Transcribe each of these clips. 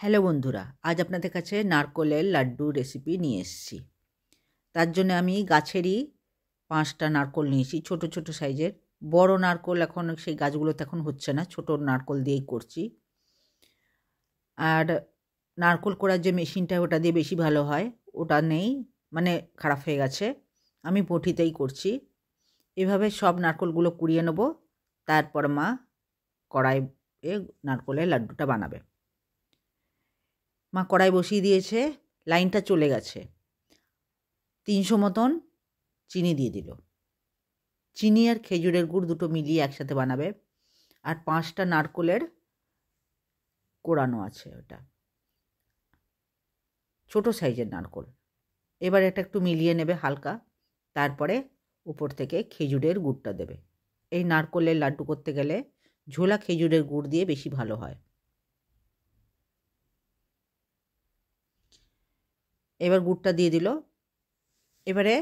Hello বন্ধুরা, আজ আপনাদের কাছে নারকোলের লাড্ডু রেসিপি নিয়ে এসেছি। তার জন্য আমি গাছেরই 5টা নারকোল নিয়েছি, ছোট ছোট সাইজের। বড় নারকোল এখন সেই গাছগুলোতে এখন হচ্ছে না, ছোট নারকোল দিয়েই করছি। আর নারকোল কোড়ার যে মেশিনটা ওটা দিয়ে বেশি ভালো হয়, ওটা নেই, মানে খারাপ হয়ে গেছে। আমি বটিতেই করছি। এভাবে সব নারকোলগুলো কুড়িয়ে নেব, তারপর মা কড়াইয়ে নারকোলের লাড্ডুটা বানাবে। মা কড়াই বসিয়ে দিয়েছে, লাইনটা চলে গেছে। 300 মতন চিনি দিয়ে দিল। চিনি আর খেজুরের গুড় দুটো মিলিয়ে একসাথে বানাবে। আর 5টা নারকোলের কোড়ানো আছে, ওটা ছোট সাইজের নারকোল। এবার এটা একটু মিলিয়ে নেবে হালকা, তারপরে উপর থেকে খেজুরের গুড়টা দেবে। এই নারকোলের লাড্ডু করতে গেলে ঝোলা খেজুরের গুড় দিয়ে বেশি ভালো হয়। এবার গুড়টা দিয়ে দিল। এবারে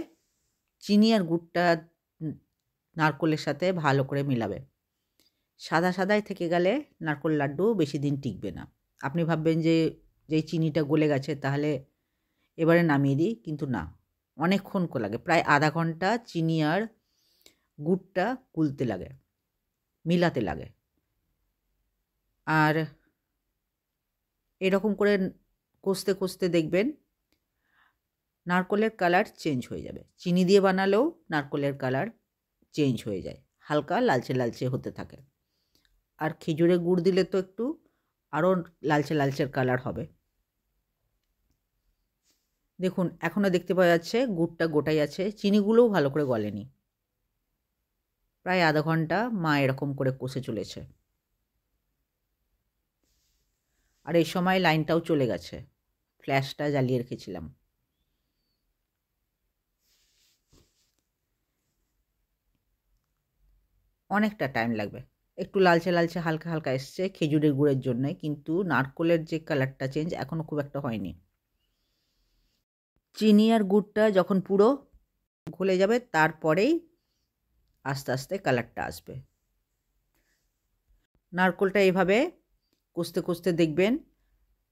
চিনি আর গুড়টা নারকোলের সাথে ভালো করে মিলাবে। সাদা সাদাই থেকে গেলে নারকোল লাড্ডু বেশি দিন টিকবে না। আপনি ভাববেন যে যেই চিনিটা গলে গেছে তাহলে এবারে নামিয়ে দিই, কিন্তু না, অনেকক্ষণ লাগে, প্রায় আধা ঘন্টা চিনি আর গুড়টা গুলতে লাগে, মিলাতে লাগে। আর এরকম করে কষতে কষতে দেখবেন নারকোলের কালার চেঞ্জ হয়ে যাবে। চিনি দিয়ে বানালেও নারকোলের কালার চেঞ্জ হয়ে যায়, হালকা লালচে লালচে হতে থাকে। আর খেজুরে গুড় দিলে তো একটু আরও লালচে লালচের কালার হবে। দেখুন এখনও দেখতে পাওয়া যাচ্ছে গুড়টা গোটাই আছে, চিনিগুলোও ভালো করে গলেনি। প্রায় আধা ঘন্টা মা এরকম করে কষে চলেছে। আর এই সময় লাইনটাও চলে গেছে, ফ্ল্যাশটা জ্বালিয়ে রেখেছিলাম। অনেকটা টাইম লাগবে, একটু লালচে লালচে হালকা হালকা এসছে খেজুরের গুড়ের জন্য, কিন্তু নারকোলের যে কালারটা চেঞ্জ এখনও খুব একটা হয়নি। চিনি আর গুড়টা যখন পুরো গলে যাবে তারপরেই আস্তে আস্তে কালারটা আসবে। নারকোলটা এভাবে কষতে কষতে দেখবেন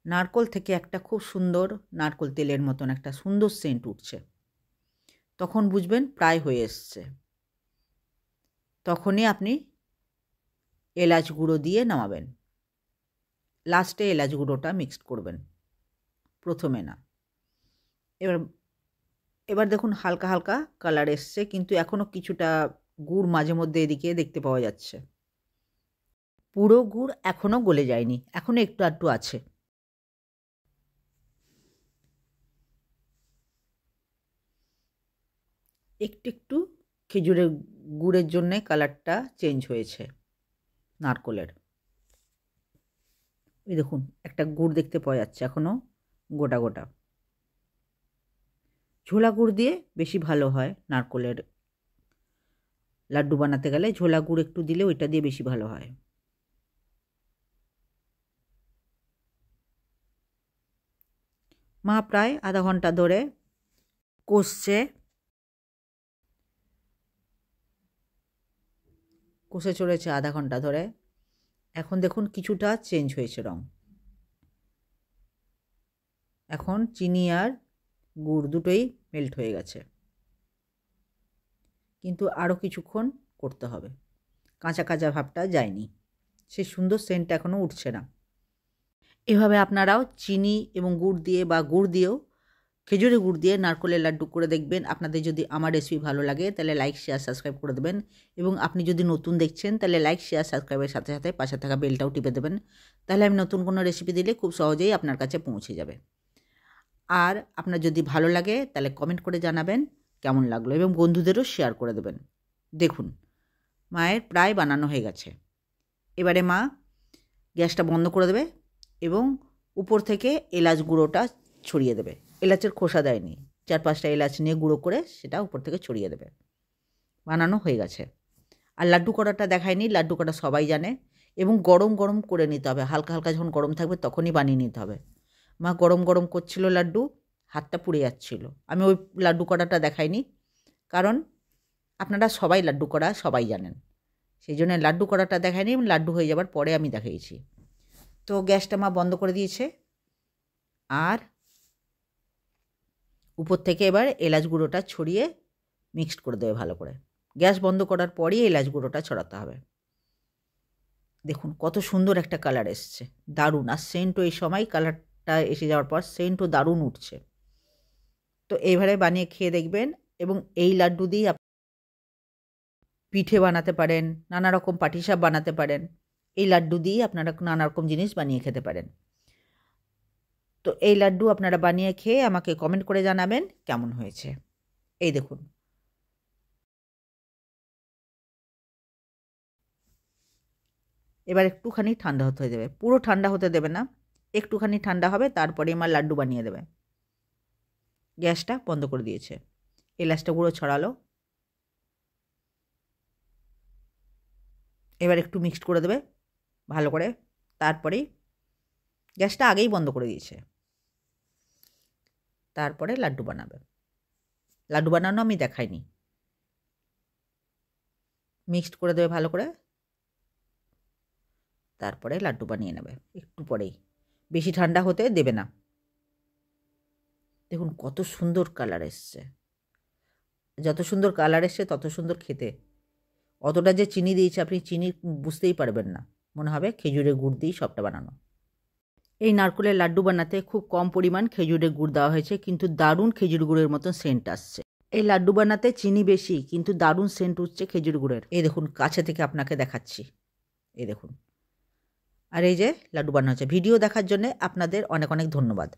নারকোল থেকে একটা খুব সুন্দর নারকোল তেলের মতন একটা সুন্দর সেন্ট উঠছে। তখন বুঝবেন প্রায় হয়ে এসছে। তখনই আপনি এলাচ গুঁড়ো দিয়ে নামাবেন। লাস্টে এলাচ গুঁড়োটা মিক্সড করবেন, প্রথমে না। এবার দেখুন হালকা হালকা কালার এসছে, কিন্তু এখনও কিছুটা গুড় মাঝে মধ্যে এদিকে দেখতে পাওয়া যাচ্ছে। পুরো গুড় এখনও গলে যায়নি, এখনও একটু আধটু আছে। একটু একটু খেজুরের গুড়ের জন্যে কালারটা চেঞ্জ হয়েছে নারকোলের। এই দেখুন একটা গুড় দেখতে পাওয়া যাচ্ছে এখনও গোটা গোটা। ঝোলা গুড় দিয়ে বেশি ভালো হয় নারকোলের লাড্ডু বানাতে গেলে, ঝোলা গুড় একটু দিলে ওইটা দিয়ে বেশি ভালো হয়। মা প্রায় আধা ঘন্টা ধরে কষে চলেছে আধা ঘন্টা ধরে। এখন দেখুন কিছুটা চেঞ্জ হয়েছে রং। এখন চিনি আর গুড় দুটোই মেল্ট হয়ে গেছে, কিন্তু আরও কিছুক্ষণ করতে হবে, কাঁচা কাঁচা ভাবটা যায়নি, সে সুন্দর সেন্ট এখনও উঠছে না। এভাবে আপনারাও চিনি এবং গুড় দিয়ে বা গুড় দিয়েও খেজুরের গুড় দিয়ে নারকোলের লাড্ডু করে দেখবেন। আপনাদের যদি আমার রেসিপি ভালো লাগে তাহলে লাইক শেয়ার সাবস্ক্রাইব করে দেবেন, এবং আপনি যদি নতুন দেখছেন তাহলে লাইক শেয়ার সাবস্ক্রাইবের সাথে সাথে পাশে থাকা বেলটাও টিপে দেবেন, তাহলে আমি নতুন কোনো রেসিপি দিলে খুব সহজেই আপনার কাছে পৌঁছে যাবে। আর আপনার যদি ভালো লাগে তাহলে কমেন্ট করে জানাবেন কেমন লাগলো, এবং বন্ধুদেরও শেয়ার করে দেবেন। দেখুন মায়ের প্রায় বানানো হয়ে গেছে। এবারে মা গ্যাসটা বন্ধ করে দেবে এবং উপর থেকে এলাচ গুঁড়োটা ছড়িয়ে দেবে। এলাচের খোসা দেয়নি, 4-5টা এলাচ নিয়ে গুঁড়ো করে সেটা উপর থেকে ছড়িয়ে দেবে। বানানো হয়ে গেছে। আর লাড্ডু করাটা দেখায়নি, লাড্ডু করা সবাই জানে, এবং গরম গরম করে নিতে হবে, হালকা হালকা যখন গরম থাকবে তখনই বানিয়ে নিতে হবে। মা গরম গরম করছিল লাড্ডু, হাতটা পুড়ে যাচ্ছিল। আমি ওই লাড্ডু করাটা দেখাইনি, কারণ আপনারা সবাই লাড্ডু করা সবাই জানেন, সেই জন্য লাড্ডু করাটা দেখায়নি, লাড্ডু হয়ে যাবার পরে আমি দেখিয়েছি। তো গ্যাসটা মা বন্ধ করে দিয়েছে, আর উপর থেকে এবার এলাচ গুঁড়োটা ছড়িয়ে মিক্সড করে দেবে ভালো করে। গ্যাস বন্ধ করার পরই এলাচ গুঁড়োটা ছড়াতে হবে। দেখুন কত সুন্দর একটা কালার এসছে, দারুণ। আর সেন্টও এই সময় কালারটা এসে যাওয়ার পর সেন্টও দারুণ উঠছে। তো এইভাবে বানিয়ে খেয়ে দেখবেন। এবং এই লাড্ডু দিয়ে পিঠে বানাতে পারেন, নানা রকম পাটিসাপ বানাতে পারেন। এই লাড্ডু দিয়ে আপনারা নানা রকম জিনিস বানিয়ে খেতে পারেন। তো এই লাড্ডু আপনারা বানিয়ে খেয়ে আমাকে কমেন্ট করে জানাবেন কেমন হয়েছে। এই দেখুন, এবার একটুখানি ঠান্ডা হতে দেবে, পুরো ঠান্ডা হতে দেবে না, একটুখানি ঠান্ডা হবে, তারপরে আমার লাড্ডু বানিয়ে দেবে। গ্যাসটা বন্ধ করে দিয়েছে, এলাচটা গুঁড়ো ছড়ালো। এবার একটু মিক্সড করে দেবে ভালো করে, তারপরে গ্যাসটা আগেই বন্ধ করে দিয়েছে। তারপরে লাড্ডু বানাবে। লাড্ডু বানানো আমি দেখাইনি। মিক্সড করে দেবে ভালো করে, তারপরে লাড্ডু বানিয়ে নেবে একটু পরেই, বেশি ঠান্ডা হতে দেবে না। দেখুন কত সুন্দর কালার এসছে, যত সুন্দর কালার এসছে তত সুন্দর খেতে। অতটা যে চিনি দিয়েছে আপনি চিনি বুঝতেই পারবেন না, মনে হবে খেজুরের গুড় দিয়েই সবটা বানানো। এই নারকেলের লাড্ডু বানাতে খুব কম পরিমাণ খেজুরের গুড় দেওয়া হয়েছে, কিন্তু দারুণ খেজুর গুড়ের মতন সেন্ট আসছে। এই লাড্ডু বানাতে চিনি বেশি, কিন্তু দারুণ সেন্ট উঠছে খেজুর গুড়ের। এই দেখুন কাছে থেকে আপনাকে দেখাচ্ছি, এই দেখুন। আর এই যে লাড্ডু বানানো হচ্ছে। ভিডিও দেখার জন্য আপনাদের অনেক অনেক ধন্যবাদ।